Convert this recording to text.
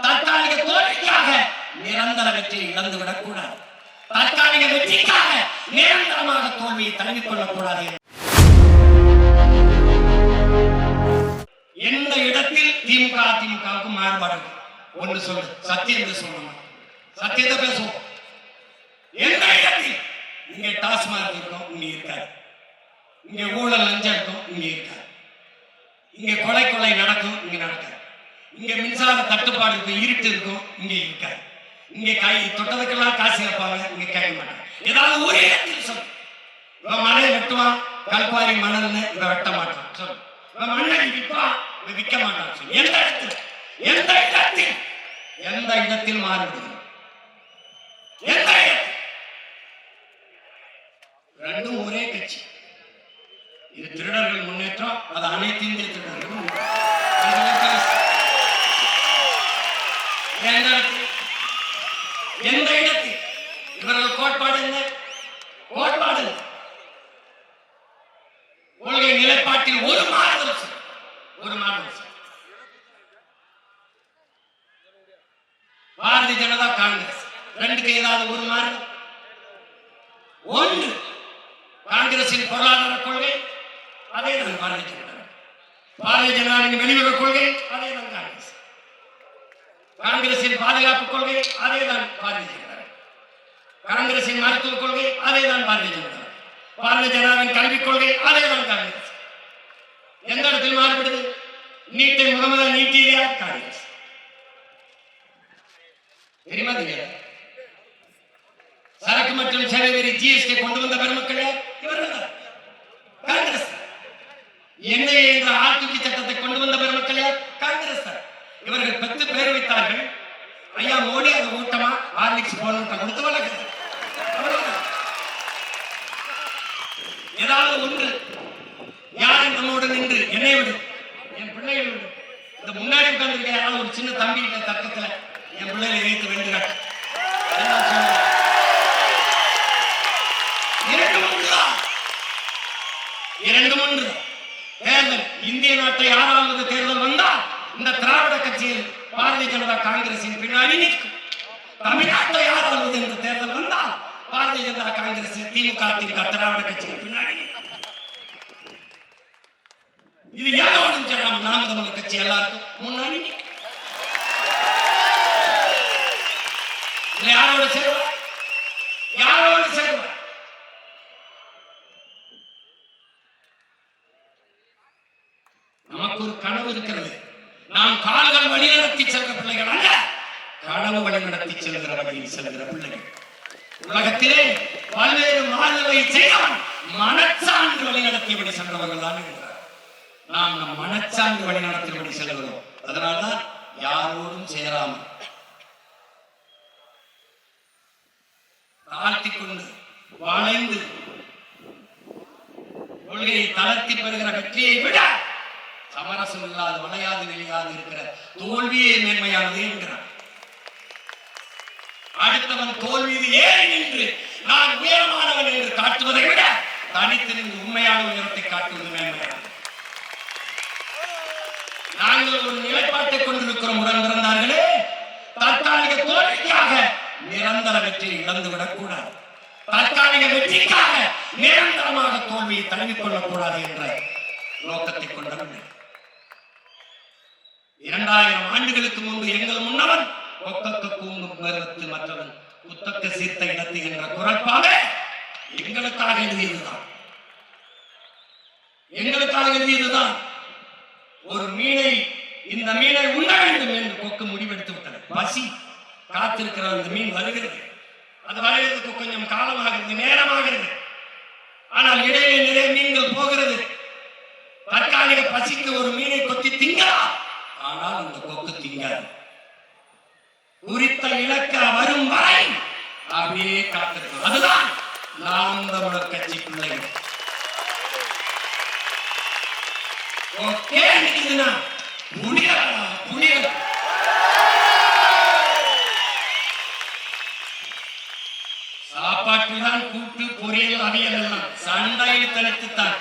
தற்காலிக தோல்விக்காக நிரந்தர வெற்றியை இழந்துவிடக் கூடாது. தற்காலிக வெற்றிக்காக நிரந்தரமாக தோல்வியை தழுவிக் கொள்ளக்கூடாது. எந்த இடத்தில் திமுக அதிமுகவுக்கு மாறுபாடு ஒன்று சொல்லு, சத்தியம் சொல்லணும், சத்தியத்தை பேசுவோம். எந்த இடத்தில் இங்கே டாஸ்மாக் இருக்கும், இங்க இருக்காது. இங்க ஊழல் லஞ்சம் இருக்கும், இங்க இருக்காது. இங்க கொலை நடக்கும், இங்க நடக்காது. இங்க மின்சார தட்டுப்பாடு இருக்கும், இருட்டு இருக்கும், இங்க இருக்காது. இங்க கை தொட்டதுக்கெல்லாம் காசு வைப்பாங்க, இங்க கேட்க மாட்டாங்க. ஏதாவது ஒரு இடத்தில் சொல்லு. இவன் மலையை வெட்டுவான், கல்பாரி மணல்னு இவன் வெட்ட மாட்டான் சொல்லு. இவன் மண்ணை விற்பான், இவன் விற்க மாட்டான் சொல்லு. எந்த இடத்தில் எந்த இடத்தில் மாறுபடுகிறது? எந்த இடத்தில்? ரெண்டும் ஒரே கட்சி. இது திருடர்கள் முன்னேற்றம், அது அனைத்து இந்திய திருடர்களும். எந்த இடத்தில் இவர்கள் கோட்பாடு என்ன? கோட்பாடு கொள்கை நிலைப்பாட்டில் ஒரு மாறுதல் பாரதிய ஜனதா காங்கிரஸ் ரெண்டுக்கு ஏதாவது ஒரு மாறுதல்? ஒன்று காங்கிரசின் பொருளாதார கொள்கை, அதே தான் பாரதிய ஜனதா. பாரதிய ஜனதாவின் வெளியுறவு கொள்கை, அதே தான் காங்கிரஸ். காங்கிரசின் பாதுகாப்பு கொள்கை, அதே தான் பாரதிய ஜனதா. காங்கிரசின் மருத்துவ கொள்கை, அதே தான் பாரதிய ஜனதா. பாரதிய ஜனதாவின் கல்விக் கொள்கை, அதே தான் காங்கிரஸ். எந்த இடத்தில் மாறுபடுது? நீட்டை முகமது நீட்டியா காங்கிரஸ். தெரியுமா தெரியாது? சரக்கு மற்றும் சேவை வரி ஜிஎஸ்டி கொண்டு வந்த பெருமக்கள் இவர்கள் தான், காங்கிரஸ். எண்ணெய் என்ற ஆட்சி சட்டத்தை கொண்டு வந்த பெருமக்கள் காங்கிரஸ் தான். இவர்கள் 10 பேர் வைத்தார்கள். ஐயா மோடி அந்த கூட்டமா ஆர்லிக்ஸ் போனத்தை கொடுத்து வளர்க்குது. ஏதாவது ஒன்று யாரும் நம்மோடு நின்று என்னை விடு, என் பிள்ளைகள் விடு, இந்த முன்னாடி உட்கார்ந்து யாராவது ஒரு சின்ன தம்பி தர்க்கத்துல என் பிள்ளைகளை வைத்து வேண்டுகிறார். இரண்டு ஒன்று தேர்தல். இந்திய நாட்டை 6வது தேர்தல் வந்தால் இந்த திராவிட கட்சியில் பாரதிய ஜனதா காங்கிரசின் பின்னாடி நிற்கும். தமிழ்நாட்டை 6வது இந்த தேர்தல் வந்தால் பாரதிய ஜனதா காங்கிரஸ் திமுக திராவிட கட்சியின் பின்னாடி நிற்கும். இது யாரோடும் சேராம நாம் தமிழர் கட்சி எல்லாருக்கும் முன்னாடி நிற்கும். யாரோடு சேருவார்? யாரோடு சேருவார்? நமக்கு ஒரு கனவு இருக்கிறது. நாம் கால்கள் வழிநடத்தி செல்கிற பிள்ளைகள் அல்ல, கனவு வழிநடத்தி செல்கிற வழியில் செல்கிற பிள்ளைகள். உலகத்திலே பல்வேறு மாறுதலை செய்தவன் மனச்சான்று வழிநடத்தியபடி சென்றவர்கள் தான் இருக்கிறார். நாம் நம் மனச்சான்று வழிநடத்தியபடி செல்கிறோம். அதனால்தான் யாரோடும் சேராமல் தாழ்த்திக் கொண்டு வளைந்து கொள்கையை தளர்த்தி பெறுகிற வெற்றியை விட சமரசம் இல்லாத வளையாது வெளியாது இருக்கிற தோல்வியே மேன்மையானது என்கிறார். அடுத்தவன் தோல்வியில் ஏறி நின்று நான் உயரமானவன் என்று காட்டுவதை விட தனித்து நின்று உண்மையான உயரத்தை காட்டுவது மேன்மையானது. நாங்கள் ஒரு நிலைப்பாட்டை கொண்டிருக்கிறோம். உடன் பிறந்தார்களே, தற்காலிக தோல்விக்காக நிரந்தர வெற்றியை இழந்துவிடக் கூடாது. தற்காலிக வெற்றிக்காக நிரந்தரமாக தோல்வியை தழுவிக் கொள்ளக்கூடாது என்ற நோக்கத்தை கொண்டவன். 2000 ஆண்டுகளுக்கு முன்பு எங்கள் முன்னவன் ஒத்தக்க கூங்கும் பருவத்து மற்றவன் புத்தக்க சீர்த்த இடத்து என்ற குரட்பாக எங்களுக்காக எழுதியதுதான். ஒரு மீனை, இந்த மீனை உண்ண வேண்டும் என்று கொக்கு முடிவெடுத்து விட்டது. பசி காத்திருக்கிற அந்த மீன் வருகிறது. அது வருகிறதுக்கு கொஞ்சம் காலமாகிறது, நேரமாகிறது. ஆனால் இடையே நிறைய மீன்கள் போகிறது. தற்காலிக பசிக்கு ஒரு மீனை கொத்தி திங்கலாம், ஆனால் அந்த கொக்கு திங்காது. குறித்த இலக்க வரும் வரை அப்படியே காத்திருக்கிறோம். அதுதான் நாம் தமிழர் கட்சி பிள்ளைகள். சாப்பாட்டுதான் கூட்டு பொரியல் அவியல் எல்லாம் சண்டையை தனித்துத்தான்